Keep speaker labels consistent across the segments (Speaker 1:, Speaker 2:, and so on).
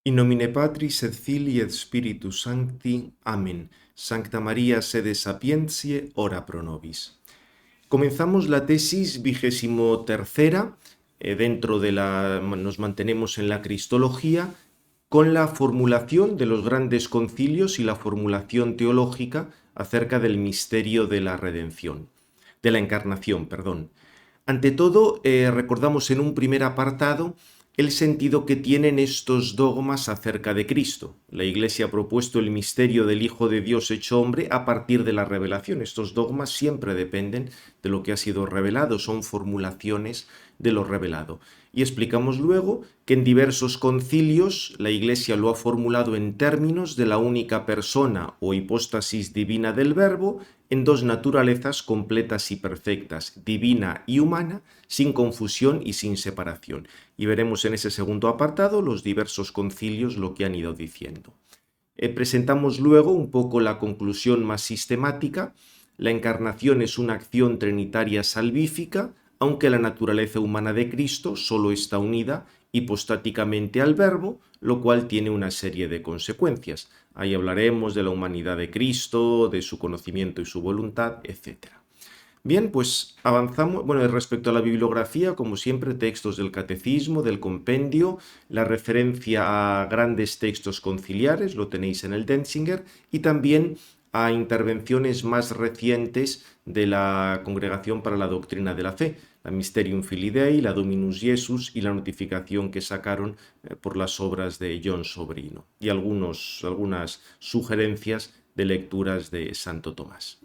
Speaker 1: In nomine Patris et Filii et Spiritus Sancti. Amén. Sancta María, sede sapientiae, ora pro nobis. Comenzamos la tesis 23ª, nos mantenemos en la Cristología, con la formulación de los grandes concilios y la formulación teológica acerca del misterio de la redención, de la encarnación, perdón. Ante todo, recordamos en un primer apartado el sentido que tienen estos dogmas acerca de Cristo. La Iglesia ha propuesto el misterio del Hijo de Dios hecho hombre a partir de la revelación. Estos dogmas siempre dependen de lo que ha sido revelado, son formulaciones de lo revelado. Y explicamos luego que en diversos concilios la Iglesia lo ha formulado en términos de la única persona o hipóstasis divina del Verbo, en dos naturalezas completas y perfectas, divina y humana, sin confusión y sin separación. Y veremos en ese segundo apartado los diversos concilios lo que han ido diciendo. Presentamos luego un poco la conclusión más sistemática. La encarnación es una acción trinitaria salvífica, aunque la naturaleza humana de Cristo solo está unida hipostáticamente al Verbo, lo cual tiene una serie de consecuencias. Ahí hablaremos de la humanidad de Cristo, de su conocimiento y su voluntad, etc. Bien, pues avanzamos. Bueno, respecto a la bibliografía, como siempre, textos del catecismo, del compendio, la referencia a grandes textos conciliares, lo tenéis en el Denzinger, y también a intervenciones más recientes de la Congregación para la Doctrina de la Fe, la Mysterium Filii Dei, la Dominus Jesus y la notificación que sacaron por las obras de John Sobrino, y algunas sugerencias de lecturas de Santo Tomás.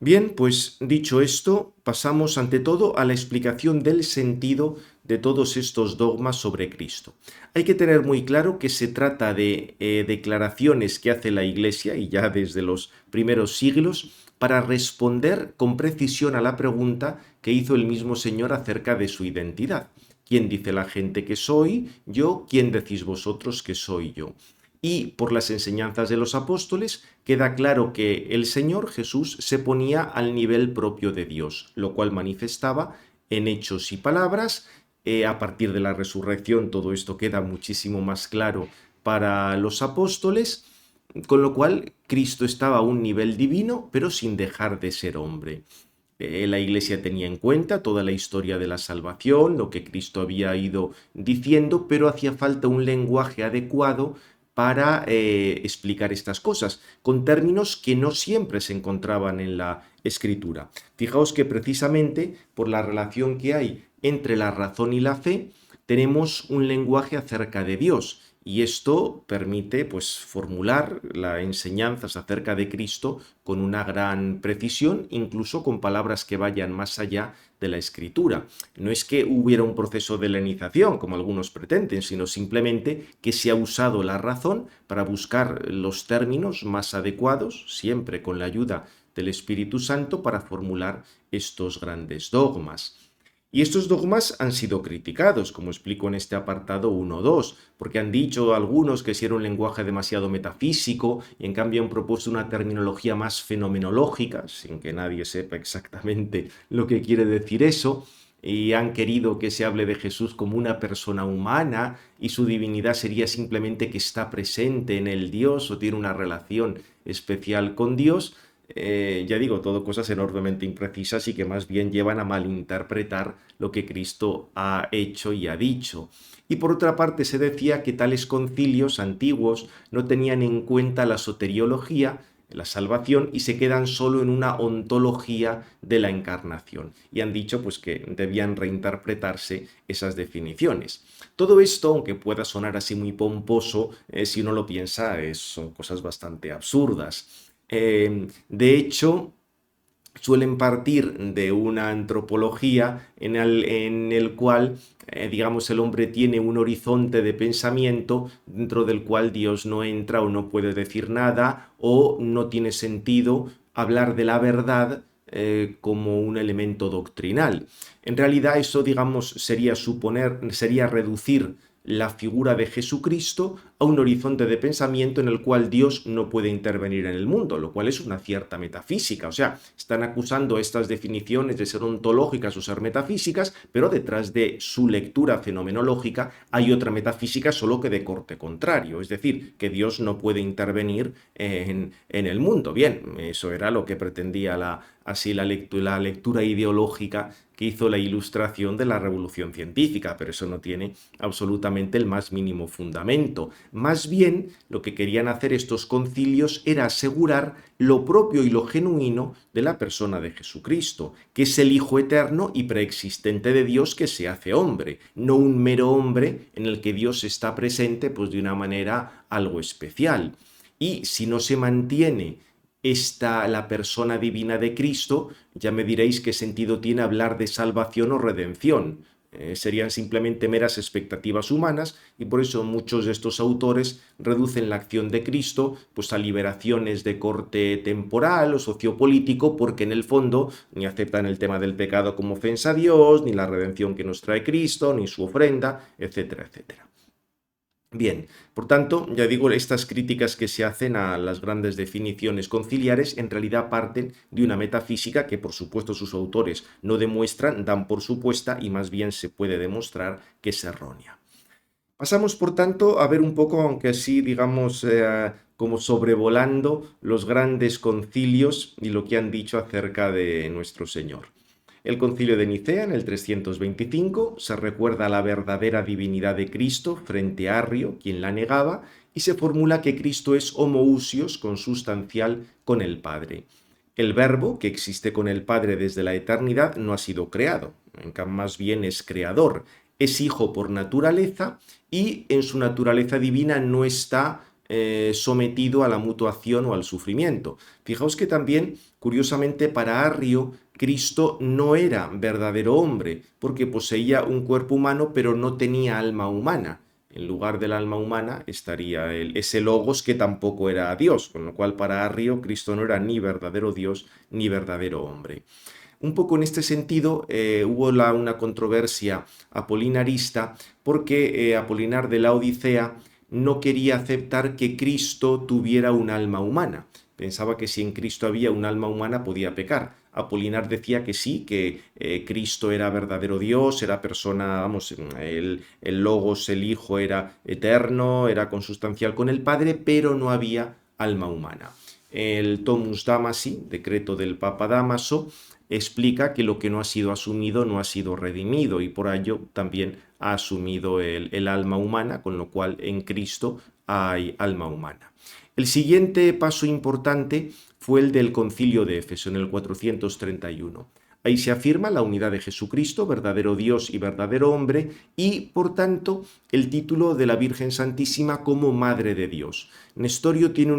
Speaker 1: Bien, pues dicho esto, pasamos ante todo a la explicación del sentido de todos estos dogmas sobre Cristo. Hay que tener muy claro que se trata de declaraciones que hace la Iglesia, y ya desde los primeros siglos, para responder con precisión a la pregunta que hizo el mismo Señor acerca de su identidad. ¿Quién dice la gente que soy yo? ¿Quién decís vosotros que soy yo? Y por las enseñanzas de los apóstoles queda claro que el Señor Jesús se ponía al nivel propio de Dios, lo cual manifestaba en hechos y palabras. A partir de la resurrección todo esto queda muchísimo más claro para los apóstoles, con lo cual Cristo estaba a un nivel divino, pero sin dejar de ser hombre. La Iglesia tenía en cuenta toda la historia de la salvación, lo que Cristo había ido diciendo, pero hacía falta un lenguaje adecuado para explicar estas cosas, con términos que no siempre se encontraban en la Escritura. Fijaos que precisamente por la relación que hay entre la razón y la fe, tenemos un lenguaje acerca de Dios. Y esto permite, pues, formular las enseñanzas acerca de Cristo con una gran precisión, incluso con palabras que vayan más allá de la Escritura. No es que hubiera un proceso de helenización, como algunos pretenden, sino simplemente que se ha usado la razón para buscar los términos más adecuados, siempre con la ayuda del Espíritu Santo, para formular estos grandes dogmas. Y estos dogmas han sido criticados, como explico en este apartado 1.2, porque han dicho algunos que si era un lenguaje demasiado metafísico y en cambio han propuesto una terminología más fenomenológica, sin que nadie sepa exactamente lo que quiere decir eso, y han querido que se hable de Jesús como una persona humana y su divinidad sería simplemente que está presente en el Dios o tiene una relación especial con Dios. Ya digo, todo cosas enormemente imprecisas y que más bien llevan a malinterpretar lo que Cristo ha hecho y ha dicho. Y por otra parte se decía que tales concilios antiguos no tenían en cuenta la soteriología, la salvación, y se quedan solo en una ontología de la encarnación. Y han dicho pues que debían reinterpretarse esas definiciones. Todo esto, aunque pueda sonar así muy pomposo, si uno lo piensa, son cosas bastante absurdas. De hecho, suelen partir de una antropología en el cual, digamos, el hombre tiene un horizonte de pensamiento dentro del cual Dios no entra o no puede decir nada o no tiene sentido hablar de la verdad como un elemento doctrinal. En realidad eso, digamos, sería reducir la figura de Jesucristo a un horizonte de pensamiento en el cual Dios no puede intervenir en el mundo, lo cual es una cierta metafísica. O sea, están acusando estas definiciones de ser ontológicas o ser metafísicas, pero detrás de su lectura fenomenológica hay otra metafísica solo que de corte contrario, es decir, que Dios no puede intervenir en el mundo. Bien, eso era lo que pretendía la lectura ideológica que hizo la ilustración de la revolución científica, pero eso no tiene absolutamente el más mínimo fundamento. Más bien, lo que querían hacer estos concilios era asegurar lo propio y lo genuino de la persona de Jesucristo, que es el Hijo eterno y preexistente de Dios que se hace hombre, no un mero hombre en el que Dios está presente pues de una manera algo especial. Y si no se mantiene la persona divina de Cristo, ya me diréis qué sentido tiene hablar de salvación o redención. Serían simplemente meras expectativas humanas y por eso muchos de estos autores reducen la acción de Cristo pues, a liberaciones de corte temporal o sociopolítico porque en el fondo ni aceptan el tema del pecado como ofensa a Dios, ni la redención que nos trae Cristo, ni su ofrenda, etcétera, etcétera. Bien, por tanto, ya digo, estas críticas que se hacen a las grandes definiciones conciliares en realidad parten de una metafísica que por supuesto sus autores no demuestran, dan por supuesta y más bien se puede demostrar que es errónea. Pasamos, por tanto, a ver un poco, aunque así digamos como sobrevolando los grandes concilios y lo que han dicho acerca de nuestro Señor. El concilio de Nicea, en el 325, se recuerda la verdadera divinidad de Cristo frente a Arrio, quien la negaba, y se formula que Cristo es homoousios consustancial con el Padre. El Verbo, que existe con el Padre desde la eternidad, no ha sido creado, más bien es creador, es hijo por naturaleza y en su naturaleza divina no está sometido a la mutuación o al sufrimiento. Fijaos que también, curiosamente, para Arrio, Cristo no era verdadero hombre, porque poseía un cuerpo humano, pero no tenía alma humana. En lugar del alma humana estaría ese logos que tampoco era Dios, con lo cual para Arrio Cristo no era ni verdadero Dios ni verdadero hombre. Un poco en este sentido hubo una controversia apolinarista porque Apolinar de la Odisea no quería aceptar que Cristo tuviera un alma humana. Pensaba que si en Cristo había un alma humana podía pecar. Apolinar decía que sí, que Cristo era verdadero Dios, era persona, vamos, el Logos, el Hijo, era eterno, era consustancial con el Padre, pero no había alma humana. El Tomus Damasi, decreto del Papa Dámaso, explica que lo que no ha sido asumido no ha sido redimido y por ello también ha asumido el alma humana, con lo cual en Cristo hay alma humana. El siguiente paso importante fue el del Concilio de Éfeso en el 431. Ahí se afirma la unidad de Jesucristo, verdadero Dios y verdadero hombre, y, por tanto, el título de la Virgen Santísima como Madre de Dios. Nestorio tenía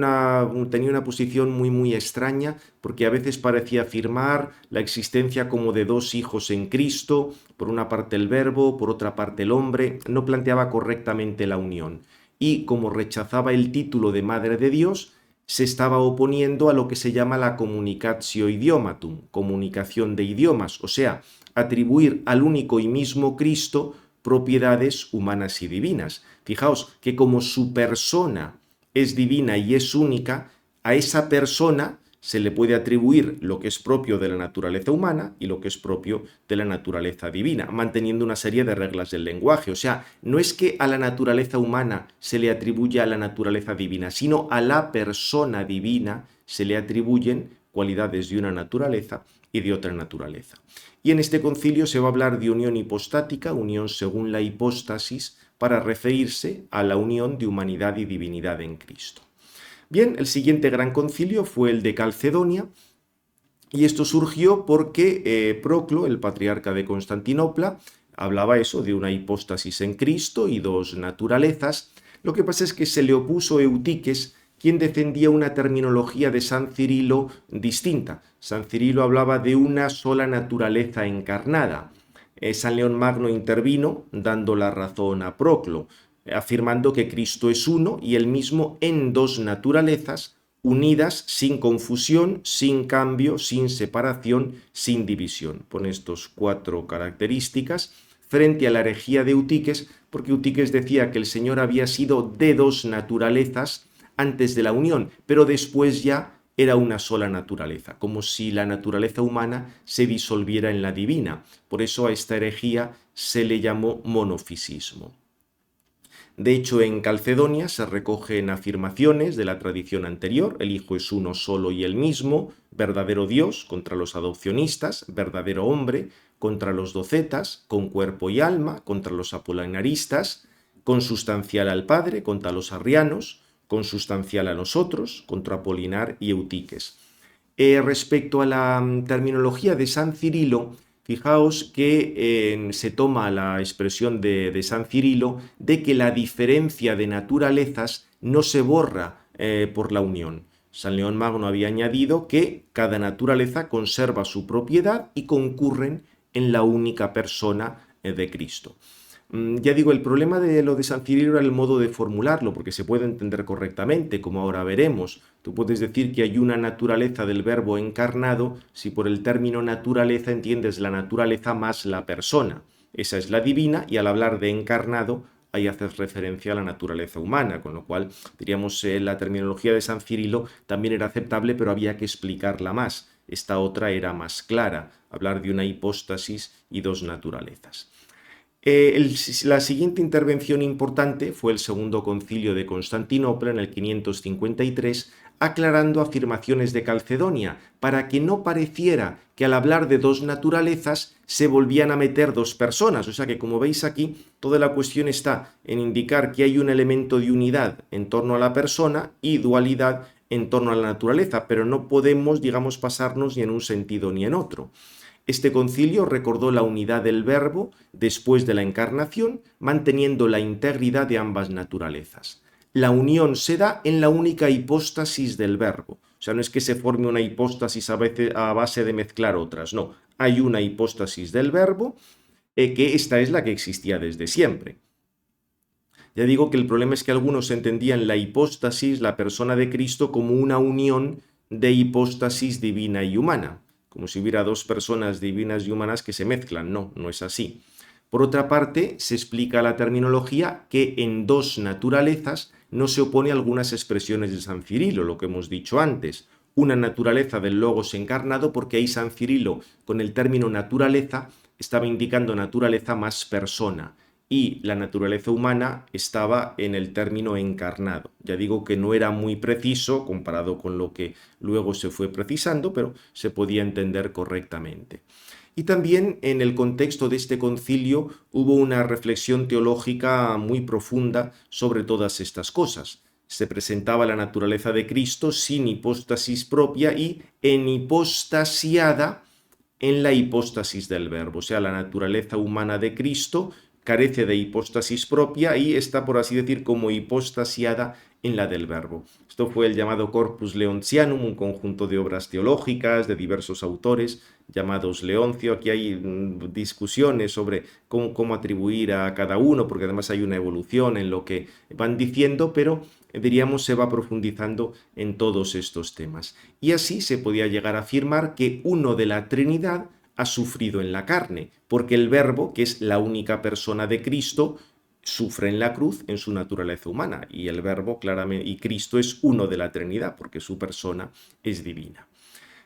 Speaker 1: una posición muy extraña, porque a veces parecía afirmar la existencia como de dos hijos en Cristo, por una parte el Verbo, por otra parte el hombre, no planteaba correctamente la unión. Y como rechazaba el título de Madre de Dios, se estaba oponiendo a lo que se llama la communicatio idiomatum, comunicación de idiomas, o sea, atribuir al único y mismo Cristo propiedades humanas y divinas. Fijaos que como su persona es divina y es única, a esa persona se le puede atribuir lo que es propio de la naturaleza humana y lo que es propio de la naturaleza divina, manteniendo una serie de reglas del lenguaje. O sea, no es que a la naturaleza humana se le atribuya a la naturaleza divina, sino a la persona divina se le atribuyen cualidades de una naturaleza y de otra naturaleza. Y en este concilio se va a hablar de unión hipostática, unión según la hipóstasis, para referirse a la unión de humanidad y divinidad en Cristo. Bien, el siguiente gran concilio fue el de Calcedonia, y esto surgió porque Proclo, el patriarca de Constantinopla, hablaba eso de una hipóstasis en Cristo y dos naturalezas. Lo que pasa es que se le opuso Eutiques, quien defendía una terminología de San Cirilo distinta. San Cirilo hablaba de una sola naturaleza encarnada. San León Magno intervino dando la razón a Proclo, afirmando que Cristo es uno y el mismo en dos naturalezas, unidas sin confusión, sin cambio, sin separación, sin división. Pone estas cuatro características frente a la herejía de Eutiques, porque Eutíquez decía que el Señor había sido de dos naturalezas antes de la unión, pero después ya era una sola naturaleza, como si la naturaleza humana se disolviera en la divina. Por eso a esta herejía se le llamó monofisismo. De hecho, en Calcedonia se recogen afirmaciones de la tradición anterior: el Hijo es uno solo y el mismo, verdadero Dios contra los adopcionistas, verdadero hombre contra los docetas, con cuerpo y alma contra los apolinaristas, consustancial al Padre contra los arrianos, consustancial a nosotros contra Apolinar y Eutíquez. Respecto a la terminología de San Cirilo, fijaos que se toma la expresión de San Cirilo de que la diferencia de naturalezas no se borra por la unión. San León Magno había añadido que cada naturaleza conserva su propiedad y concurren en la única persona de Cristo. Ya digo, el problema de lo de San Cirilo era el modo de formularlo, porque se puede entender correctamente, como ahora veremos. Tú puedes decir que hay una naturaleza del verbo encarnado si por el término naturaleza entiendes la naturaleza más la persona. Esa es la divina, y al hablar de encarnado ahí haces referencia a la naturaleza humana, con lo cual diríamos la terminología de San Cirilo también era aceptable, pero había que explicarla más. Esta otra era más clara, hablar de una hipóstasis y dos naturalezas. La siguiente intervención importante fue el Segundo Concilio de Constantinopla en el 553, aclarando afirmaciones de Calcedonia, para que no pareciera que al hablar de dos naturalezas se volvían a meter dos personas. O sea que, como veis aquí, toda la cuestión está en indicar que hay un elemento de unidad en torno a la persona y dualidad en torno a la naturaleza, pero no podemos, digamos, pasarnos ni en un sentido ni en otro. Este concilio recordó la unidad del Verbo después de la encarnación, manteniendo la integridad de ambas naturalezas. La unión se da en la única hipóstasis del Verbo. O sea, no es que se forme una hipóstasis a base de mezclar otras, no. Hay una hipóstasis del Verbo, que esta es la que existía desde siempre. Ya digo que el problema es que algunos entendían la hipóstasis, la persona de Cristo, como una unión de hipóstasis divina y humana, como si hubiera dos personas divinas y humanas que se mezclan. No, no es así. Por otra parte, se explica la terminología que en dos naturalezas no se opone a algunas expresiones de San Cirilo, lo que hemos dicho antes. Una naturaleza del Logos encarnado, porque ahí San Cirilo, con el término naturaleza, estaba indicando naturaleza más persona, y la naturaleza humana estaba en el término encarnado. Ya digo que no era muy preciso comparado con lo que luego se fue precisando, pero se podía entender correctamente. Y también en el contexto de este concilio hubo una reflexión teológica muy profunda sobre todas estas cosas. Se presentaba la naturaleza de Cristo sin hipóstasis propia y enhipostasiada en la hipóstasis del Verbo. O sea, la naturaleza humana de Cristo carece de hipóstasis propia y está, por así decir, como hipostasiada en la del Verbo. Esto fue el llamado Corpus Leontianum, un conjunto de obras teológicas de diversos autores llamados Leoncio. Aquí hay discusiones sobre cómo atribuir a cada uno, porque además hay una evolución en lo que van diciendo, pero diríamos se va profundizando en todos estos temas. Y así se podía llegar a afirmar que uno de la Trinidad ha sufrido en la carne, porque el Verbo, que es la única persona de Cristo, sufre en la cruz en su naturaleza humana, y el Verbo claramente, y Cristo es uno de la Trinidad, porque su persona es divina.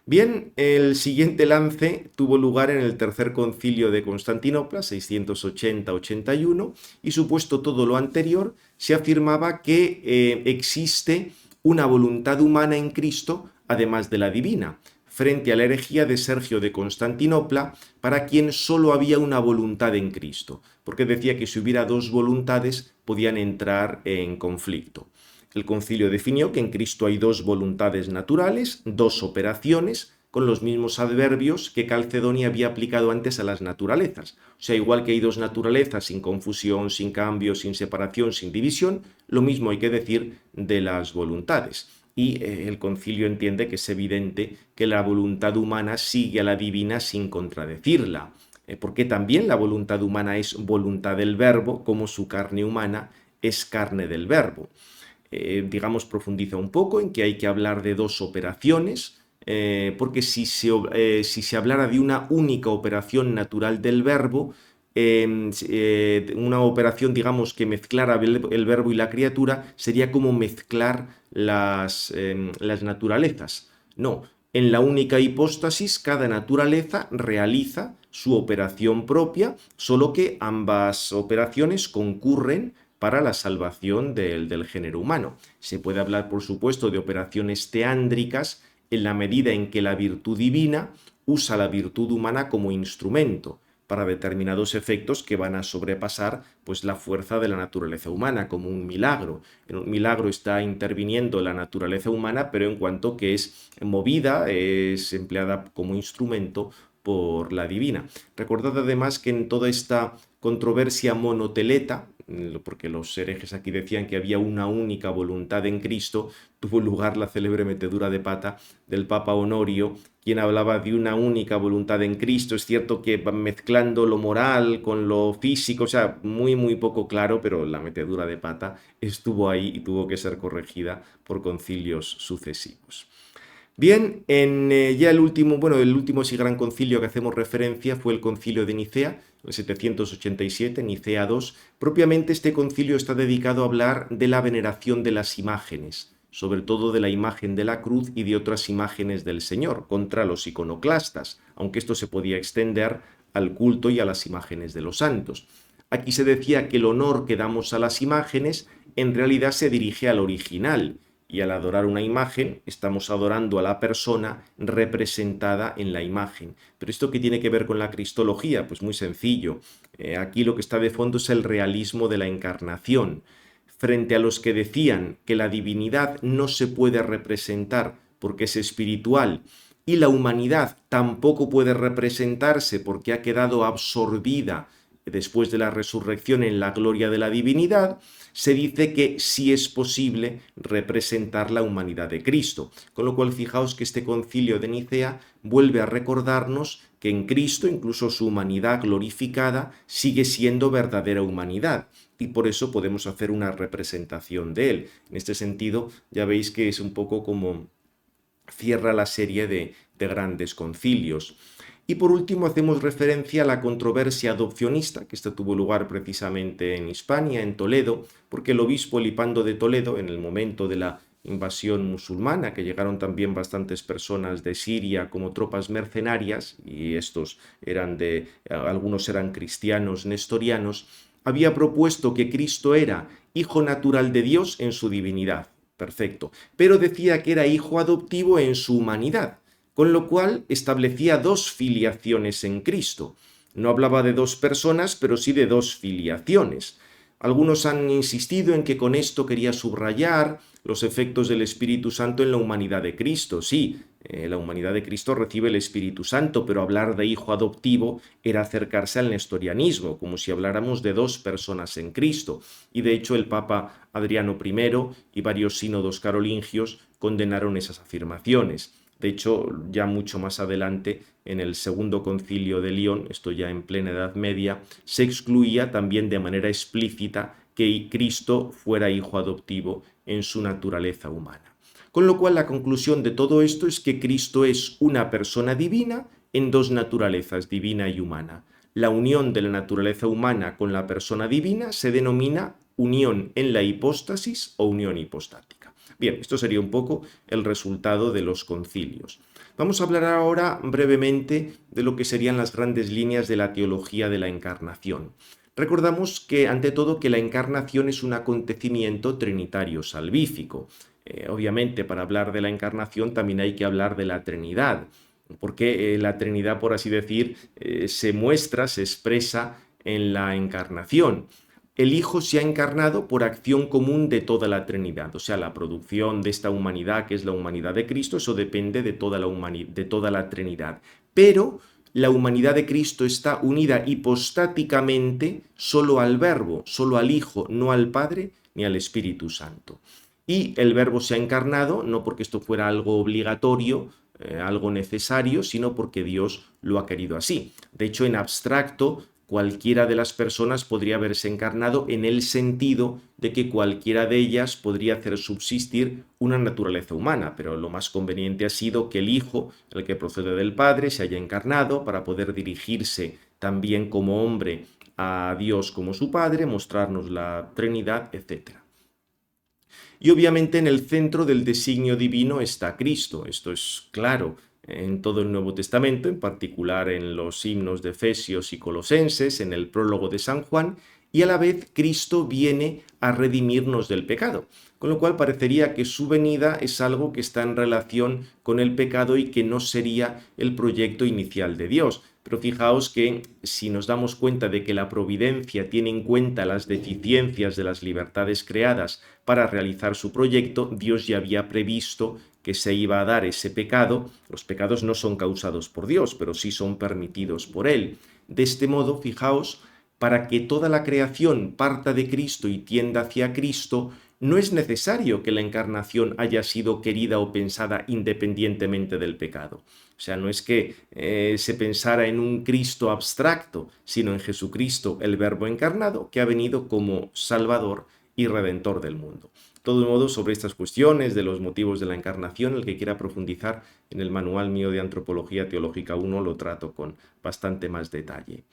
Speaker 1: Bien, el siguiente lance tuvo lugar en el Tercer Concilio de Constantinopla, 680-81, y supuesto todo lo anterior, se afirmaba que existe una voluntad humana en Cristo, además de la divina, frente a la herejía de Sergio de Constantinopla, para quien solo había una voluntad en Cristo, porque decía que si hubiera dos voluntades podían entrar en conflicto. El concilio definió que en Cristo hay dos voluntades naturales, dos operaciones, con los mismos adverbios que Calcedonia había aplicado antes a las naturalezas. O sea, igual que hay dos naturalezas sin confusión, sin cambio, sin separación, sin división, lo mismo hay que decir de las voluntades. Y el concilio entiende que es evidente que la voluntad humana sigue a la divina sin contradecirla, porque también la voluntad humana es voluntad del Verbo, como su carne humana es carne del Verbo. Digamos, profundiza un poco en que hay que hablar de dos operaciones, porque si se hablara de una única operación natural del Verbo, una operación, digamos, que mezclara el verbo y la criatura, sería como mezclar las naturalezas. No, en la única hipóstasis, cada naturaleza realiza su operación propia, solo que ambas operaciones concurren para la salvación del género humano. Se puede hablar, por supuesto, de operaciones teándricas en la medida en que la virtud divina usa la virtud humana como instrumento para determinados efectos que van a sobrepasar pues la fuerza de la naturaleza humana, como un milagro. En un milagro está interviniendo la naturaleza humana, pero en cuanto que es movida, es empleada como instrumento por la divina. Recordad además que en toda esta controversia monoteleta, porque los herejes aquí decían que había una única voluntad en Cristo, tuvo lugar la célebre metedura de pata del Papa Honorio, quien hablaba de una única voluntad en Cristo. Es cierto que van mezclando lo moral con lo físico, o sea, muy poco claro, pero la metedura de pata estuvo ahí y tuvo que ser corregida por concilios sucesivos. Bien, ya el último sí gran concilio que hacemos referencia fue el concilio de Nicea, el 787, Nicea II. Propiamente este concilio está dedicado a hablar de la veneración de las imágenes, sobre todo de la imagen de la cruz y de otras imágenes del Señor, contra los iconoclastas, aunque esto se podía extender al culto y a las imágenes de los santos. Aquí se decía que el honor que damos a las imágenes en realidad se dirige al original, y al adorar una imagen estamos adorando a la persona representada en la imagen. ¿Pero esto qué tiene que ver con la cristología? Pues muy sencillo. Aquí lo que está de fondo es el realismo de la encarnación. Frente a los que decían que la divinidad no se puede representar porque es espiritual y la humanidad tampoco puede representarse porque ha quedado absorbida después de la resurrección en la gloria de la divinidad, se dice que sí es posible representar la humanidad de Cristo. Con lo cual, fijaos que este concilio de Nicea vuelve a recordarnos que en Cristo, incluso su humanidad glorificada, sigue siendo verdadera humanidad. Y por eso podemos hacer una representación de él. En este sentido, ya veis que es un poco como cierra la serie de grandes concilios. Y por último hacemos referencia a la controversia adopcionista, que esta tuvo lugar precisamente en Hispania, en Toledo, porque el obispo Lipando de Toledo, en el momento de la invasión musulmana, que llegaron también bastantes personas de Siria como tropas mercenarias, y estos algunos eran cristianos nestorianos, había propuesto que Cristo era hijo natural de Dios en su divinidad, perfecto, pero decía que era hijo adoptivo en su humanidad, con lo cual establecía dos filiaciones en Cristo. No hablaba de dos personas, pero sí de dos filiaciones. Algunos han insistido en que con esto quería subrayar los efectos del Espíritu Santo en la humanidad de Cristo. Sí, la humanidad de Cristo recibe el Espíritu Santo, pero hablar de hijo adoptivo era acercarse al nestorianismo, como si habláramos de dos personas en Cristo. Y de hecho el Papa Adriano I y varios sínodos carolingios condenaron esas afirmaciones. De hecho, ya mucho más adelante, en el segundo concilio de León, esto ya en plena Edad Media, se excluía también de manera explícita que Cristo fuera hijo adoptivo en su naturaleza humana. Con lo cual, la conclusión de todo esto es que Cristo es una persona divina en dos naturalezas, divina y humana. La unión de la naturaleza humana con la persona divina se denomina unión en la hipóstasis o unión hipostática. Bien, esto sería un poco el resultado de los concilios. Vamos a hablar ahora brevemente de lo que serían las grandes líneas de la teología de la encarnación. Recordamos que, ante todo, que la encarnación es un acontecimiento trinitario salvífico. Obviamente, para hablar de la encarnación también hay que hablar de la Trinidad, porque la Trinidad, por así decir, se muestra, se expresa en la encarnación. El Hijo se ha encarnado por acción común de toda la Trinidad, o sea, la producción de esta humanidad, que es la humanidad de Cristo, eso depende de toda la Trinidad. Pero la humanidad de Cristo está unida hipostáticamente solo al Verbo, solo al Hijo, no al Padre ni al Espíritu Santo. Y el Verbo se ha encarnado, no porque esto fuera algo obligatorio, algo necesario, sino porque Dios lo ha querido así. De hecho, en abstracto, cualquiera de las personas podría haberse encarnado en el sentido de que cualquiera de ellas podría hacer subsistir una naturaleza humana, pero lo más conveniente ha sido que el Hijo, el que procede del Padre, se haya encarnado para poder dirigirse también como hombre a Dios como su Padre, mostrarnos la Trinidad, etc. Y obviamente en el centro del designio divino está Cristo. Esto es claro en todo el Nuevo Testamento, en particular en los himnos de Efesios y Colosenses, en el prólogo de San Juan, y a la vez Cristo viene a redimirnos del pecado, con lo cual parecería que su venida es algo que está en relación con el pecado y que no sería el proyecto inicial de Dios. Pero fijaos que si nos damos cuenta de que la providencia tiene en cuenta las deficiencias de las libertades creadas para realizar su proyecto, Dios ya había previsto que se iba a dar ese pecado. Los pecados no son causados por Dios, pero sí son permitidos por Él. De este modo, fijaos, para que toda la creación parta de Cristo y tienda hacia Cristo, no es necesario que la encarnación haya sido querida o pensada independientemente del pecado. O sea, no es que se pensara en un Cristo abstracto, sino en Jesucristo, el Verbo encarnado, que ha venido como Salvador y Redentor del mundo. De todo modo, sobre estas cuestiones de los motivos de la encarnación, el que quiera profundizar en el manual mío de Antropología Teológica 1 lo trato con bastante más detalle.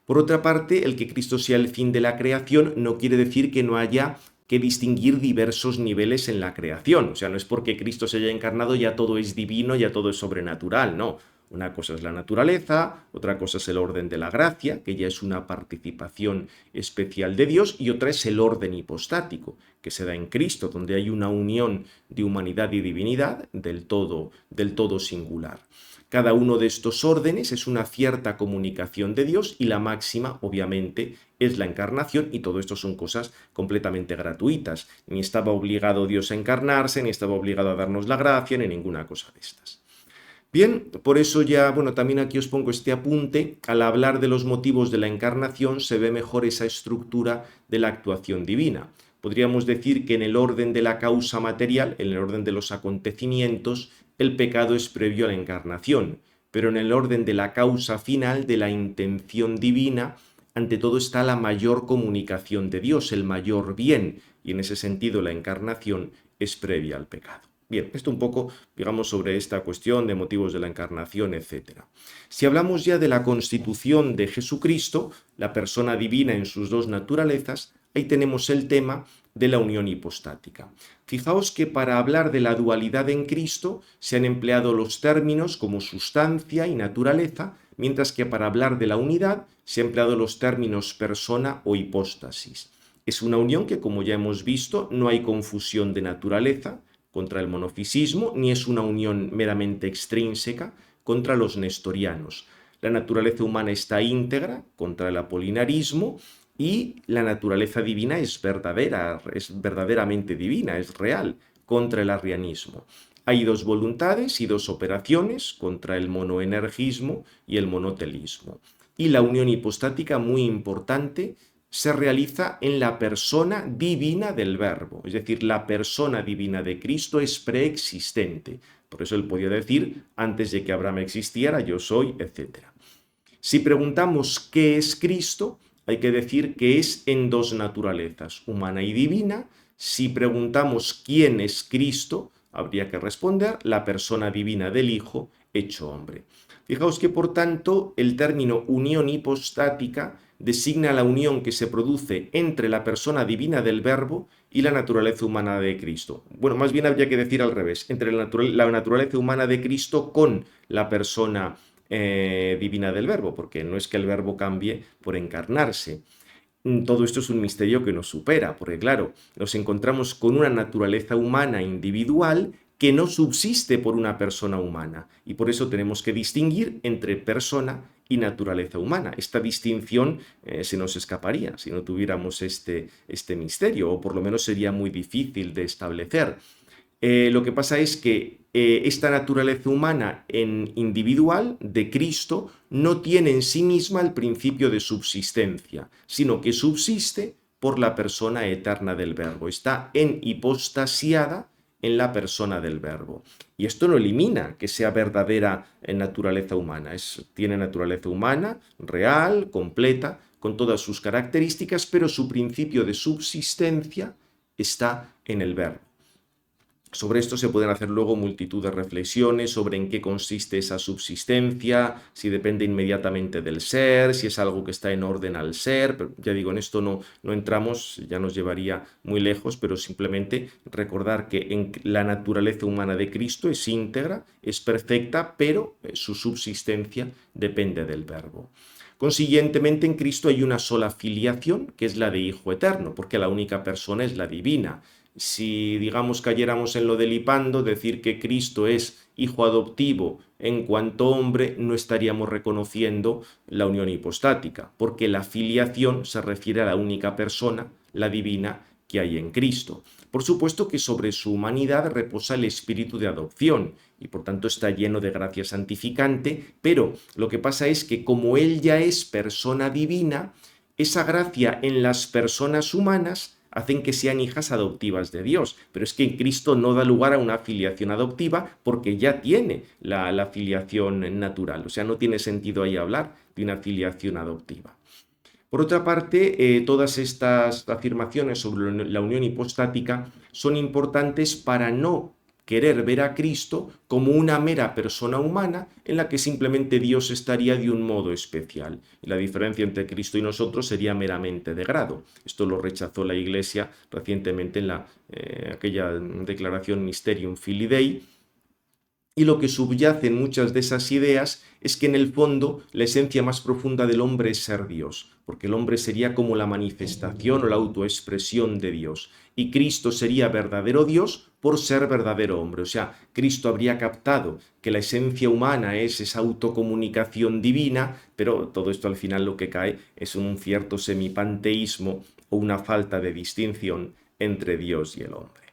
Speaker 1: Por otra parte, el que Cristo sea el fin de la creación no quiere decir que no haya que distinguir diversos niveles en la creación. O sea, no es porque Cristo se haya encarnado ya todo es divino, ya todo es sobrenatural, no. Una cosa es la naturaleza, otra cosa es el orden de la gracia, que ya es una participación especial de Dios, y otra es el orden hipostático, que se da en Cristo, donde hay una unión de humanidad y divinidad del todo singular. Cada uno de estos órdenes es una cierta comunicación de Dios y la máxima, obviamente, es la encarnación, y todo esto son cosas completamente gratuitas. Ni estaba obligado Dios a encarnarse, ni estaba obligado a darnos la gracia, ni ninguna cosa de estas. Bien, por eso ya, también aquí os pongo este apunte. Al hablar de los motivos de la encarnación se ve mejor esa estructura de la actuación divina. Podríamos decir que en el orden de la causa material, en el orden de los acontecimientos, el pecado es previo a la encarnación, pero en el orden de la causa final, de la intención divina, ante todo está la mayor comunicación de Dios, el mayor bien, y en ese sentido la encarnación es previa al pecado. Bien, esto un poco, digamos, sobre esta cuestión de motivos de la encarnación, etc. Si hablamos ya de la constitución de Jesucristo, la persona divina en sus dos naturalezas, ahí tenemos el tema de la unión hipostática. Fijaos que para hablar de la dualidad en Cristo se han empleado los términos como sustancia y naturaleza, mientras que para hablar de la unidad se han empleado los términos persona o hipóstasis. Es una unión que, como ya hemos visto, no hay confusión de naturaleza contra el monofisismo, ni es una unión meramente extrínseca contra los nestorianos. La naturaleza humana está íntegra contra el apolinarismo, y la naturaleza divina es verdadera, es verdaderamente divina, es real, contra el arrianismo. Hay dos voluntades y dos operaciones contra el monoenergismo y el monotelismo. Y la unión hipostática, muy importante, se realiza en la persona divina del Verbo, es decir, la persona divina de Cristo es preexistente. Por eso él podía decir, antes de que Abraham existiera, yo soy, etc. Si preguntamos qué es Cristo, hay que decir que es en dos naturalezas, humana y divina. Si preguntamos quién es Cristo, habría que responder la persona divina del Hijo hecho hombre. Fijaos que, por tanto, el término unión hipostática designa la unión que se produce entre la persona divina del Verbo y la naturaleza humana de Cristo. Bueno, más bien habría que decir al revés, entre la naturaleza humana de Cristo con la persona divina del Verbo, porque no es que el Verbo cambie por encarnarse. Todo esto es un misterio que nos supera, porque claro, nos encontramos con una naturaleza humana individual que no subsiste por una persona humana, y por eso tenemos que distinguir entre persona y naturaleza humana. Esta distinción se nos escaparía si no tuviéramos este misterio, o por lo menos sería muy difícil de establecer. Lo que pasa es que esta naturaleza humana individual de Cristo no tiene en sí misma el principio de subsistencia, sino que subsiste por la persona eterna del Verbo. Está hipostasiada en la persona del Verbo. Y esto no elimina que sea verdadera naturaleza humana. Tiene naturaleza humana, real, completa, con todas sus características, pero su principio de subsistencia está en el Verbo. Sobre esto se pueden hacer luego multitud de reflexiones sobre en qué consiste esa subsistencia, si depende inmediatamente del ser, si es algo que está en orden al ser. Pero ya digo, en esto no entramos, ya nos llevaría muy lejos, pero simplemente recordar que en la naturaleza humana de Cristo es íntegra, es perfecta, pero su subsistencia depende del Verbo. Consiguientemente, en Cristo hay una sola filiación, que es la de Hijo Eterno, porque la única persona es la divina. Si, digamos, cayéramos en lo del hipando, decir que Cristo es hijo adoptivo en cuanto hombre, no estaríamos reconociendo la unión hipostática, porque la filiación se refiere a la única persona, la divina, que hay en Cristo. Por supuesto que sobre su humanidad reposa el espíritu de adopción y por tanto está lleno de gracia santificante, pero lo que pasa es que como él ya es persona divina, esa gracia en las personas humanas hacen que sean hijas adoptivas de Dios. Pero es que en Cristo no da lugar a una filiación adoptiva porque ya tiene la filiación natural. O sea, no tiene sentido ahí hablar de una filiación adoptiva. Por otra parte, todas estas afirmaciones sobre la unión hipostática son importantes para no querer ver a Cristo como una mera persona humana en la que simplemente Dios estaría de un modo especial. Y la diferencia entre Cristo y nosotros sería meramente de grado. Esto lo rechazó la Iglesia recientemente en aquella declaración Mysterium Filii Dei, y lo que subyace en muchas de esas ideas es que en el fondo la esencia más profunda del hombre es ser Dios, porque el hombre sería como la manifestación o la autoexpresión de Dios, y Cristo sería verdadero Dios por ser verdadero hombre. O sea, Cristo habría captado que la esencia humana es esa autocomunicación divina, pero todo esto al final lo que cae es un cierto semipanteísmo o una falta de distinción entre Dios y el hombre.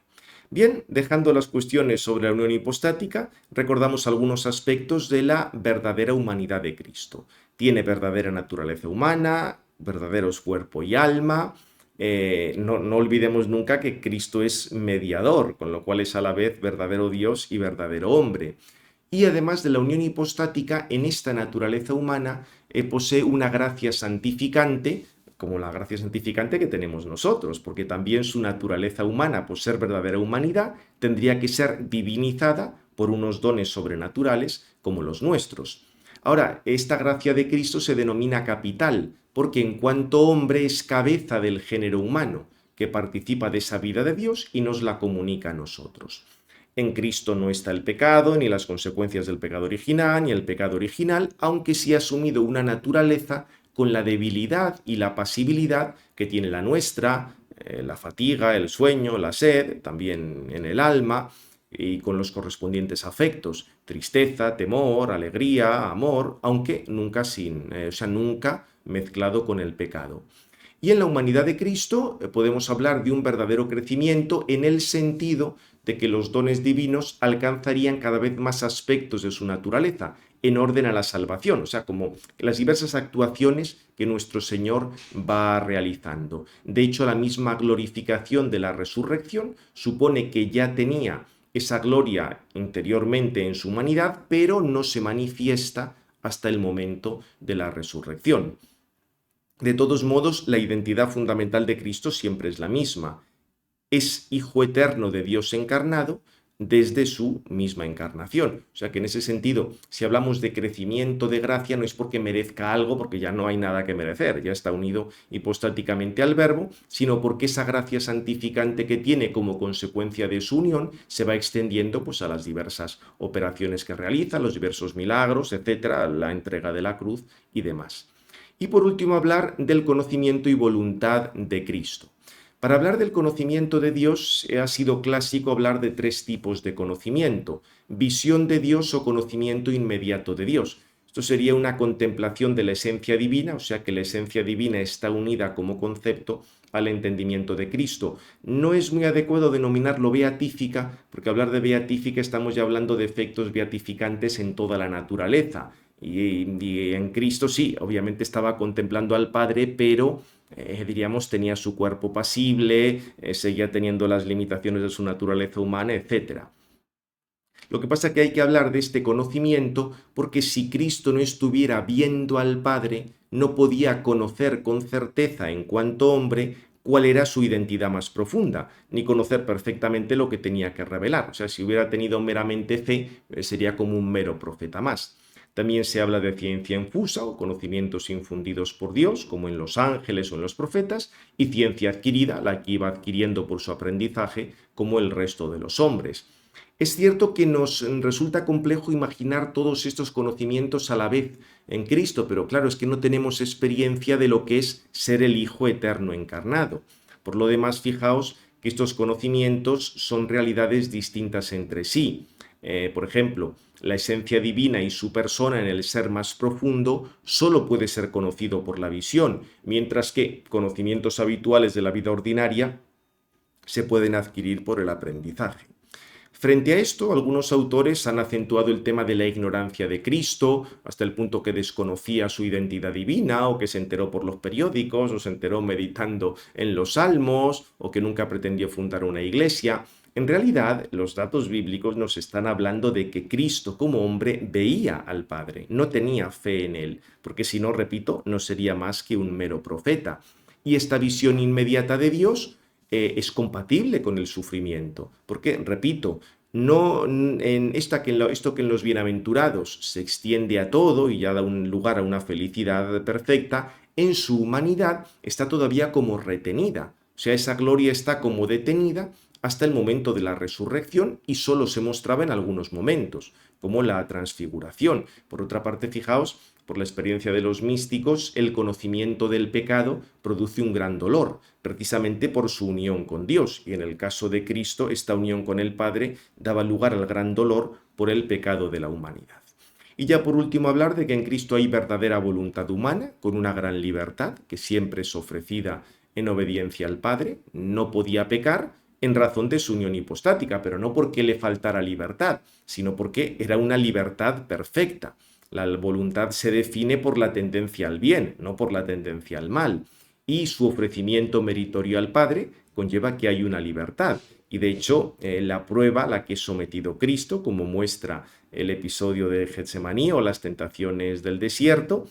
Speaker 1: Bien, dejando las cuestiones sobre la unión hipostática, recordamos algunos aspectos de la verdadera humanidad de Cristo. Tiene verdadera naturaleza humana, verdaderos cuerpo y alma. No olvidemos nunca que Cristo es mediador, con lo cual es a la vez verdadero Dios y verdadero hombre. Y además de la unión hipostática, en esta naturaleza humana posee una gracia santificante, como la gracia santificante que tenemos nosotros, porque también su naturaleza humana, por ser verdadera humanidad, tendría que ser divinizada por unos dones sobrenaturales como los nuestros. Ahora, esta gracia de Cristo se denomina capital, porque en cuanto hombre es cabeza del género humano, que participa de esa vida de Dios y nos la comunica a nosotros. En Cristo no está el pecado, ni las consecuencias del pecado original, ni el pecado original, aunque sí ha asumido una naturaleza con la debilidad y la pasibilidad que tiene la nuestra, la fatiga, el sueño, la sed, también en el alma, y con los correspondientes afectos, tristeza, temor, alegría, amor, aunque nunca nunca mezclado con el pecado. Y en la humanidad de Cristo podemos hablar de un verdadero crecimiento en el sentido de que los dones divinos alcanzarían cada vez más aspectos de su naturaleza en orden a la salvación, o sea, como las diversas actuaciones que nuestro Señor va realizando. De hecho, la misma glorificación de la resurrección supone que ya tenía esa gloria interiormente en su humanidad, pero no se manifiesta hasta el momento de la resurrección. De todos modos, la identidad fundamental de Cristo siempre es la misma. Es Hijo eterno de Dios encarnado desde su misma encarnación. O sea que en ese sentido, si hablamos de crecimiento de gracia, no es porque merezca algo, porque ya no hay nada que merecer, ya está unido hipostáticamente al Verbo, sino porque esa gracia santificante que tiene como consecuencia de su unión se va extendiendo pues, a las diversas operaciones que realiza, los diversos milagros, etcétera, la entrega de la cruz y demás. Y por último, hablar del conocimiento y voluntad de Cristo. Para hablar del conocimiento de Dios ha sido clásico hablar de tres tipos de conocimiento: visión de Dios o conocimiento inmediato de Dios. Esto sería una contemplación de la esencia divina, o sea que la esencia divina está unida como concepto al entendimiento de Cristo. No es muy adecuado denominarlo beatífica, porque hablar de beatífica estamos ya hablando de efectos beatificantes en toda la naturaleza. Y en Cristo sí, obviamente estaba contemplando al Padre, pero diríamos tenía su cuerpo pasible, seguía teniendo las limitaciones de su naturaleza humana, etc. Lo que pasa es que hay que hablar de este conocimiento porque si Cristo no estuviera viendo al Padre, no podía conocer con certeza en cuanto hombre cuál era su identidad más profunda, ni conocer perfectamente lo que tenía que revelar. O sea, si hubiera tenido meramente fe, sería como un mero profeta más. También se habla de ciencia infusa o conocimientos infundidos por Dios, como en los ángeles o en los profetas, y ciencia adquirida, la que iba adquiriendo por su aprendizaje, como el resto de los hombres. Es cierto que nos resulta complejo imaginar todos estos conocimientos a la vez en Cristo, pero claro, es que no tenemos experiencia de lo que es ser el Hijo eterno encarnado. Por lo demás, fijaos que estos conocimientos son realidades distintas entre sí. Por ejemplo, la esencia divina y su persona en el ser más profundo solo puede ser conocido por la visión, mientras que conocimientos habituales de la vida ordinaria se pueden adquirir por el aprendizaje. Frente a esto, algunos autores han acentuado el tema de la ignorancia de Cristo, hasta el punto que desconocía su identidad divina, o que se enteró por los periódicos, o se enteró meditando en los salmos, o que nunca pretendió fundar una iglesia. En realidad, los datos bíblicos nos están hablando de que Cristo como hombre veía al Padre, no tenía fe en él, porque si no, repito, no sería más que un mero profeta. Y esta visión inmediata de Dios es compatible con el sufrimiento, porque, repito, no en esto que en los bienaventurados se extiende a todo y ya da un lugar a una felicidad perfecta, en su humanidad está todavía como retenida. O sea, esa gloria está como detenida hasta el momento de la resurrección y solo se mostraba en algunos momentos, como la transfiguración. Por otra parte, fijaos, por la experiencia de los místicos, el conocimiento del pecado produce un gran dolor, precisamente por su unión con Dios, y en el caso de Cristo, esta unión con el Padre daba lugar al gran dolor por el pecado de la humanidad. Y ya por último hablar de que en Cristo hay verdadera voluntad humana, con una gran libertad, que siempre es ofrecida en obediencia al Padre, no podía pecar en razón de su unión hipostática, pero no porque le faltara libertad, sino porque era una libertad perfecta. La voluntad se define por la tendencia al bien, no por la tendencia al mal. Y su ofrecimiento meritorio al Padre conlleva que hay una libertad. Y de hecho, la prueba a la que es sometido Cristo, como muestra el episodio de Getsemaní o las tentaciones del desierto,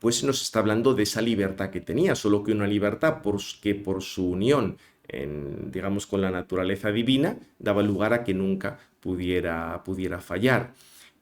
Speaker 1: pues nos está hablando de esa libertad que tenía, solo que una libertad que por su unión, digamos, con la naturaleza divina, daba lugar a que nunca pudiera fallar.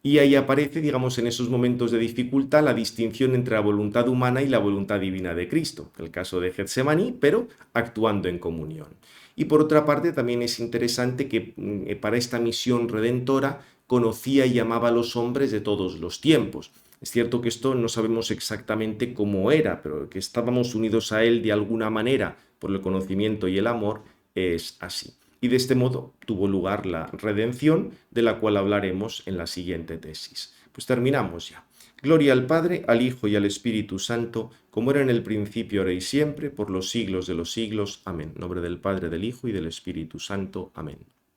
Speaker 1: Y ahí aparece, digamos, en esos momentos de dificultad, la distinción entre la voluntad humana y la voluntad divina de Cristo, el caso de Getsemaní, pero actuando en comunión. Y por otra parte, también es interesante que para esta misión redentora conocía y amaba a los hombres de todos los tiempos. Es cierto que esto no sabemos exactamente cómo era, pero que estábamos unidos a él de alguna manera por el conocimiento y el amor es así. Y de este modo tuvo lugar la redención, de la cual hablaremos en la siguiente tesis. Pues terminamos ya. Gloria al Padre, al Hijo y al Espíritu Santo, como era en el principio, ahora y siempre, por los siglos de los siglos. Amén. En nombre del Padre, del Hijo y del Espíritu Santo. Amén.